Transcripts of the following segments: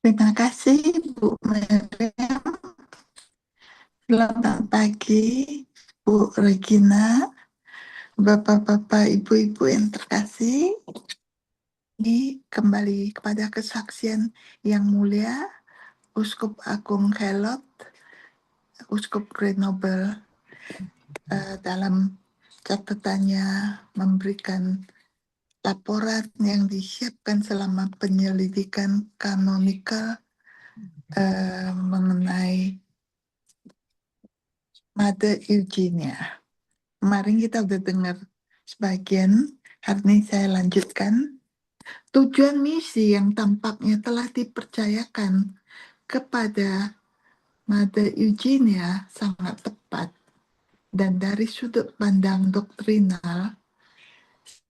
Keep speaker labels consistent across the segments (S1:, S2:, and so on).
S1: Terima kasih Bu Miriam. Selamat pagi Bu Regina, Bapak-bapak, Ibu-ibu yang terkasih. Ini kembali kepada kesaksian yang mulia Uskup Agung Kelot, Uskup Grenoble, dalam catatannya memberikan laporan yang disiapkan selama penyelidikan kanonikal mengenai Mother Eugenia. Kemarin kita udah dengar sebagian, hari ini saya lanjutkan. Tujuan misi yang tampaknya telah dipercayakan kepada Mother Eugenia sangat tepat. Dan dari sudut pandang doktrinal,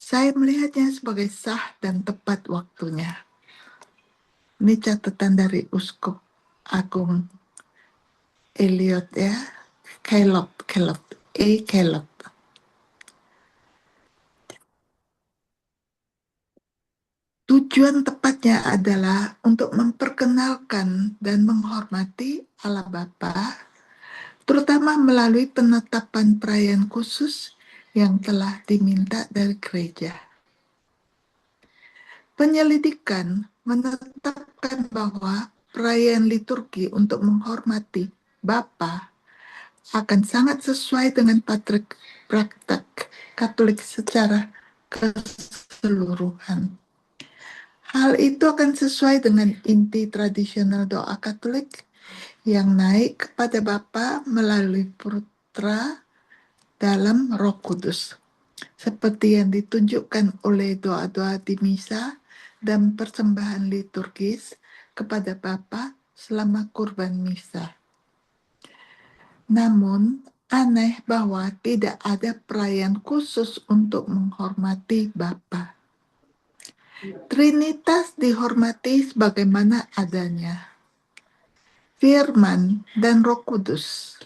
S1: saya melihatnya sebagai sah dan tepat waktunya. Ini catatan dari Uskup Agung Eliot ya, Kelot. Tujuan tepatnya adalah untuk memperkenalkan dan menghormati Allah Bapa, terutama melalui penetapan perayaan khusus yang telah diminta dari gereja. Penyelidikan menetapkan bahwa perayaan liturgi untuk menghormati Bapa akan sangat sesuai dengan praktek Katolik secara keseluruhan. Hal itu akan sesuai dengan inti tradisional doa Katolik yang naik kepada Bapa melalui Putra dalam Roh Kudus, seperti yang ditunjukkan oleh doa-doa di misa dan persembahan liturgis kepada Bapa selama kurban misa. Namun, aneh bahwa tidak ada perayaan khusus untuk menghormati Bapa. Trinitas dihormati sebagaimana adanya. Firman dan Roh Kudus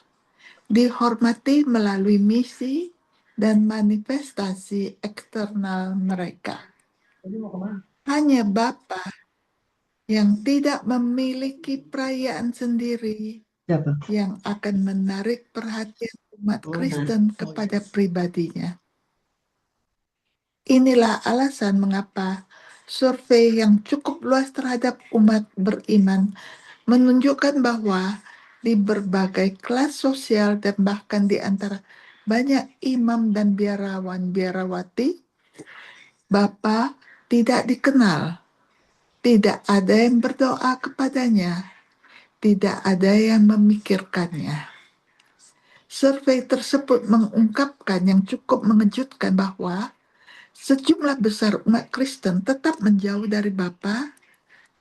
S1: dihormati melalui misi dan manifestasi eksternal mereka. Hanya Bapa yang tidak memiliki perayaan sendiri yang akan menarik perhatian umat Kristen kepada pribadinya. Inilah alasan mengapa survei yang cukup luas terhadap umat beriman menunjukkan bahwa di berbagai kelas sosial dan bahkan di antara banyak imam dan biarawan-biarawati, Bapa tidak dikenal, tidak ada yang berdoa kepadanya, tidak ada yang memikirkannya. Survei tersebut mengungkapkan yang cukup mengejutkan bahwa sejumlah besar umat Kristen tetap menjauh dari Bapa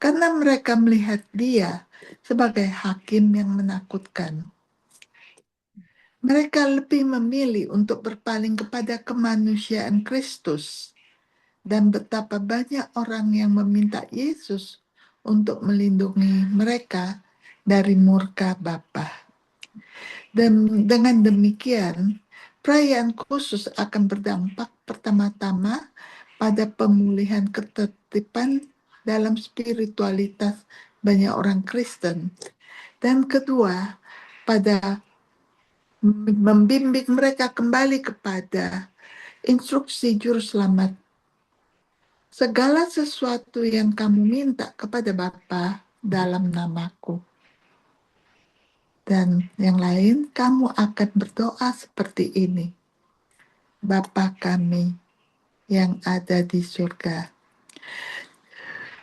S1: karena mereka melihat Dia sebagai hakim yang menakutkan. Mereka lebih memilih untuk berpaling kepada kemanusiaan Kristus, dan betapa banyak orang yang meminta Yesus untuk melindungi mereka dari murka Bapa. Dan dengan demikian, perayaan khusus akan berdampak pertama-tama pada pemulihan ketertiban dalam spiritualitas banyak orang Kristen. Dan kedua, pada membimbing mereka kembali kepada instruksi juru selamat. Segala sesuatu yang kamu minta kepada Bapa dalam namaku. Dan yang lain, kamu akan berdoa seperti ini. Bapa kami yang ada di surga.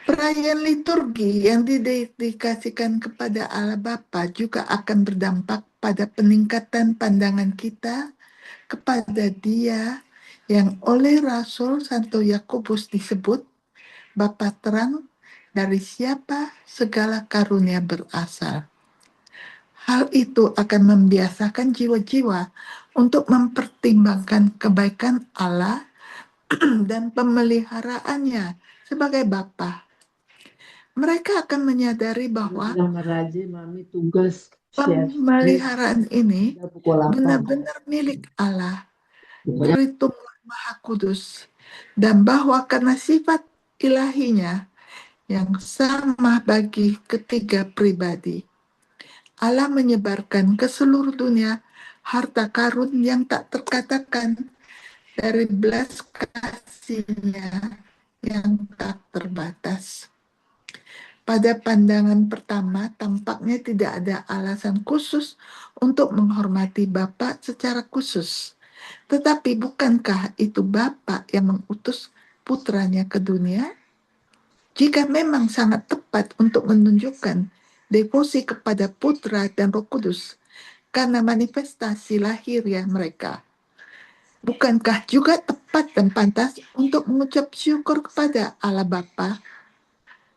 S1: Perayaan liturgi yang didedikasikan kepada Allah Bapa juga akan berdampak pada peningkatan pandangan kita kepada Dia yang oleh Rasul Santo Yakobus disebut Bapa terang dari siapa segala karunia berasal. Hal itu akan membiasakan jiwa-jiwa untuk mempertimbangkan kebaikan Allah dan pemeliharaannya sebagai Bapa. Mereka akan menyadari bahwa pemeliharaan ini benar-benar milik Allah, Tritunggal Maha Kudus, dan bahwa karena sifat ilahinya yang sama bagi ketiga pribadi. Allah menyebarkan ke seluruh dunia harta karun yang tak terkatakan dari belas kasihnya yang tak terbatas. Pada pandangan pertama, tampaknya tidak ada alasan khusus untuk menghormati Bapa secara khusus. Tetapi bukankah itu Bapa yang mengutus putranya ke dunia? Jika memang sangat tepat untuk menunjukkan devosi kepada Putra dan Roh Kudus karena manifestasi lahiriah mereka, bukankah juga tepat dan pantas untuk mengucap syukur kepada Allah Bapa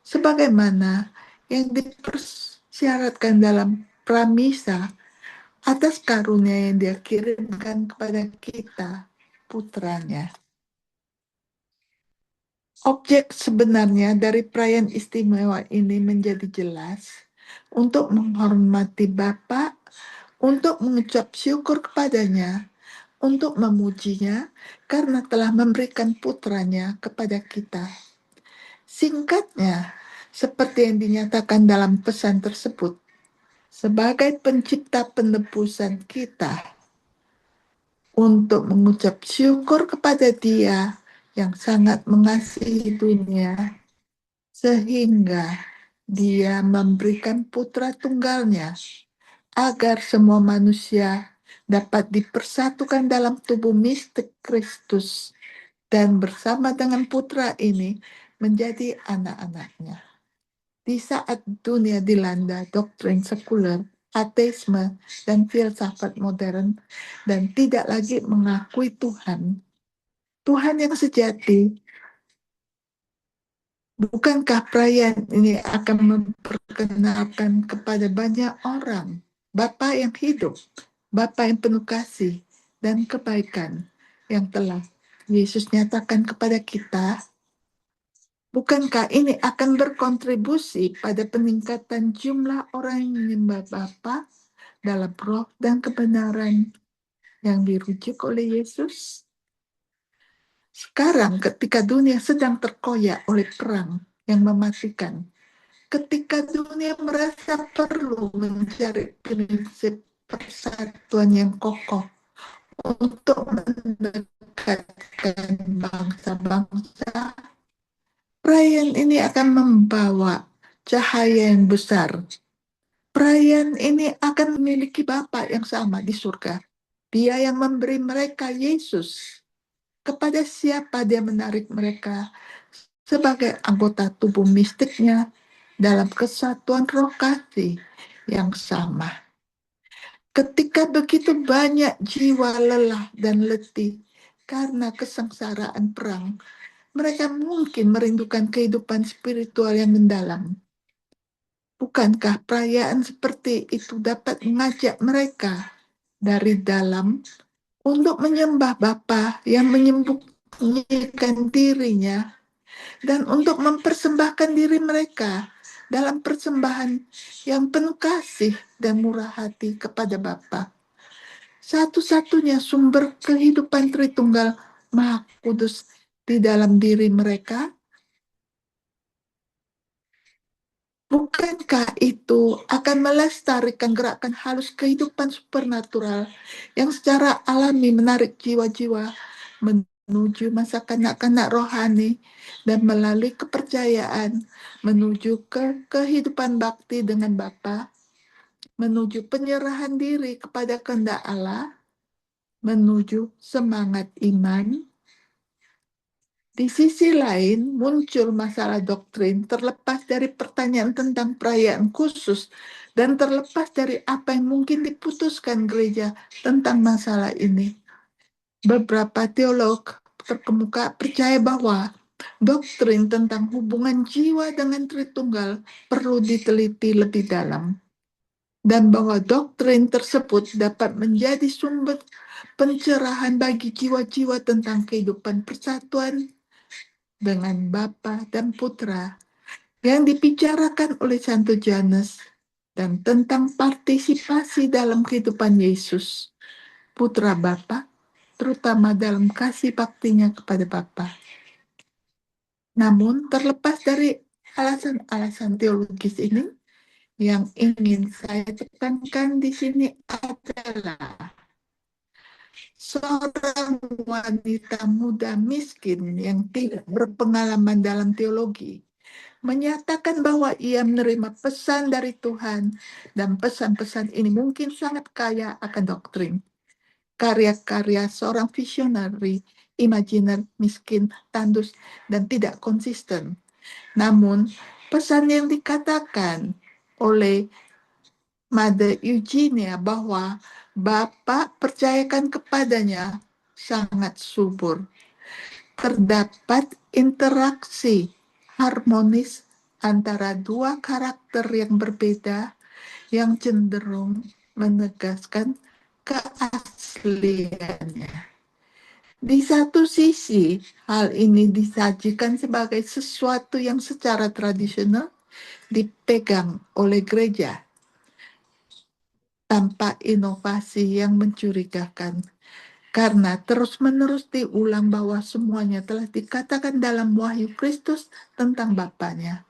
S1: sebagaimana yang dipersyaratkan dalam pramisa atas karunia yang dia kirimkan kepada kita, putranya. Objek sebenarnya dari perayaan istimewa ini menjadi jelas untuk menghormati Bapa, untuk mengucap syukur kepadanya, untuk memujinya karena telah memberikan putranya kepada kita. Singkatnya, seperti yang dinyatakan dalam pesan tersebut, sebagai pencipta penebusan kita, untuk mengucap syukur kepada Dia yang sangat mengasihi dunia, sehingga Dia memberikan putra tunggalnya, agar semua manusia dapat dipersatukan dalam tubuh mistik Kristus, dan bersama dengan putra ini menjadi anak-anaknya. Di saat dunia dilanda doktrin sekuler, ateisme, dan filsafat modern, dan tidak lagi mengakui Tuhan, Tuhan yang sejati, bukankah perayaan ini akan memperkenalkan kepada banyak orang Bapa yang hidup, Bapa yang penuh kasih dan kebaikan yang telah Yesus nyatakan kepada kita? Bukankah ini akan berkontribusi pada peningkatan jumlah orang yang menyembah Bapa dalam roh dan kebenaran yang dirujuk oleh Yesus? Sekarang ketika dunia sedang terkoyak oleh perang yang mematikan, ketika dunia merasa perlu mencari prinsip persatuan yang kokoh untuk mendekatkan bangsa-bangsa, perayaan ini akan membawa cahaya yang besar. Perayaan ini akan memiliki Bapa yang sama di surga. Dia yang memberi mereka Yesus. Kepada siapa dia menarik mereka sebagai anggota tubuh mistiknya dalam kesatuan roh kasih yang sama. Ketika begitu banyak jiwa lelah dan letih karena kesengsaraan perang, mereka mungkin merindukan kehidupan spiritual yang mendalam. Bukankah perayaan seperti itu dapat mengajak mereka dari dalam untuk menyembah Bapa yang menyembunyikan dirinya dan untuk mempersembahkan diri mereka dalam persembahan yang penuh kasih dan murah hati kepada Bapa? Satu-satunya sumber kehidupan Tritunggal Maha Kudus di dalam diri mereka. Bukankah itu akan melestarikan gerakan halus kehidupan supernatural yang secara alami menarik jiwa-jiwa menuju masa kanak-kanak rohani dan melalui kepercayaan menuju ke kehidupan bakti dengan Bapa, menuju penyerahan diri kepada kehendak Allah, menuju semangat iman? Di sisi lain, muncul masalah doktrin terlepas dari pertanyaan tentang perayaan khusus dan terlepas dari apa yang mungkin diputuskan gereja tentang masalah ini. Beberapa teolog terkemuka percaya bahwa doktrin tentang hubungan jiwa dengan Tritunggal perlu diteliti lebih dalam, dan bahwa doktrin tersebut dapat menjadi sumber pencerahan bagi jiwa-jiwa tentang kehidupan persatuan dengan Bapa dan Putra yang dibicarakan oleh Santo Johannes, dan tentang partisipasi dalam kehidupan Yesus, Putra Bapa, terutama dalam kasih baktinya kepada Bapa. Namun terlepas dari alasan-alasan teologis ini yang ingin saya tekankan di sini adalah seorang wanita muda miskin yang tidak berpengalaman dalam teologi menyatakan bahwa ia menerima pesan dari Tuhan dan pesan-pesan ini mungkin sangat kaya akan doktrin. Karya-karya seorang visionary, imajiner, miskin, tandus, dan tidak konsisten. Namun, pesan yang dikatakan oleh Mother Eugenia bahwa Bapak percayakan kepadanya sangat subur. Terdapat interaksi harmonis antara dua karakter yang berbeda yang cenderung menegaskan keasliannya. Di satu sisi, hal ini disajikan sebagai sesuatu yang secara tradisional dipegang oleh gereja tanpa inovasi yang mencurigakan. Karena terus-menerus diulang bahwa semuanya telah dikatakan dalam Wahyu Kristus tentang Bapaknya.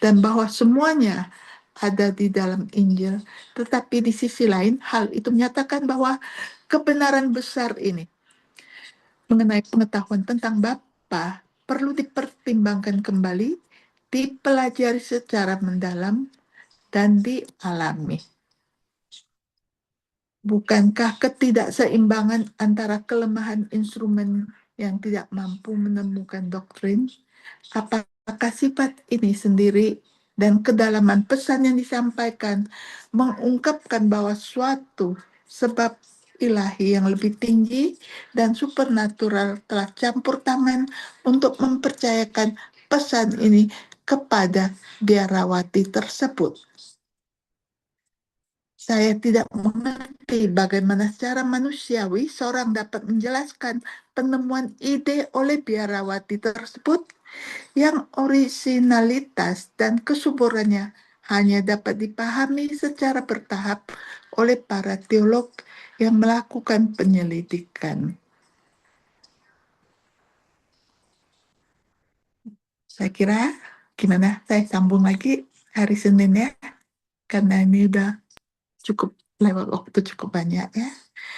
S1: Dan bahwa semuanya ada di dalam Injil. Tetapi di sisi lain, hal itu menyatakan bahwa kebenaran besar ini mengenai pengetahuan tentang Bapa perlu dipertimbangkan kembali, dipelajari secara mendalam, dan dialami. Bukankah ketidakseimbangan antara kelemahan instrumen yang tidak mampu menemukan doktrin, apakah sifat ini sendiri dan kedalaman pesan yang disampaikan mengungkapkan bahwa suatu sebab ilahi yang lebih tinggi dan supernatural telah campur tangan untuk mempercayakan pesan ini kepada biarawati tersebut. Saya tidak mengerti bagaimana secara manusiawi seorang dapat menjelaskan penemuan ide oleh biarawati tersebut yang orisinalitas dan kesuburannya hanya dapat dipahami secara bertahap oleh para teolog yang melakukan penyelidikan. Saya kira gimana? Saya sambung lagi hari Senin ya, karena ini udah cukup lewat waktu cukup banyak ya.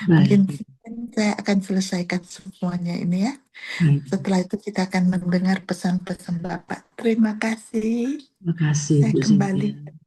S1: Mungkin
S2: Baik,
S1: saya akan selesaikan semuanya ini ya.
S2: baik.
S1: Setelah itu kita akan mendengar pesan-pesan Bapak. Terima kasih.
S2: Terima kasih,
S1: Saya
S2: Bu
S1: kembali
S2: Cynthia.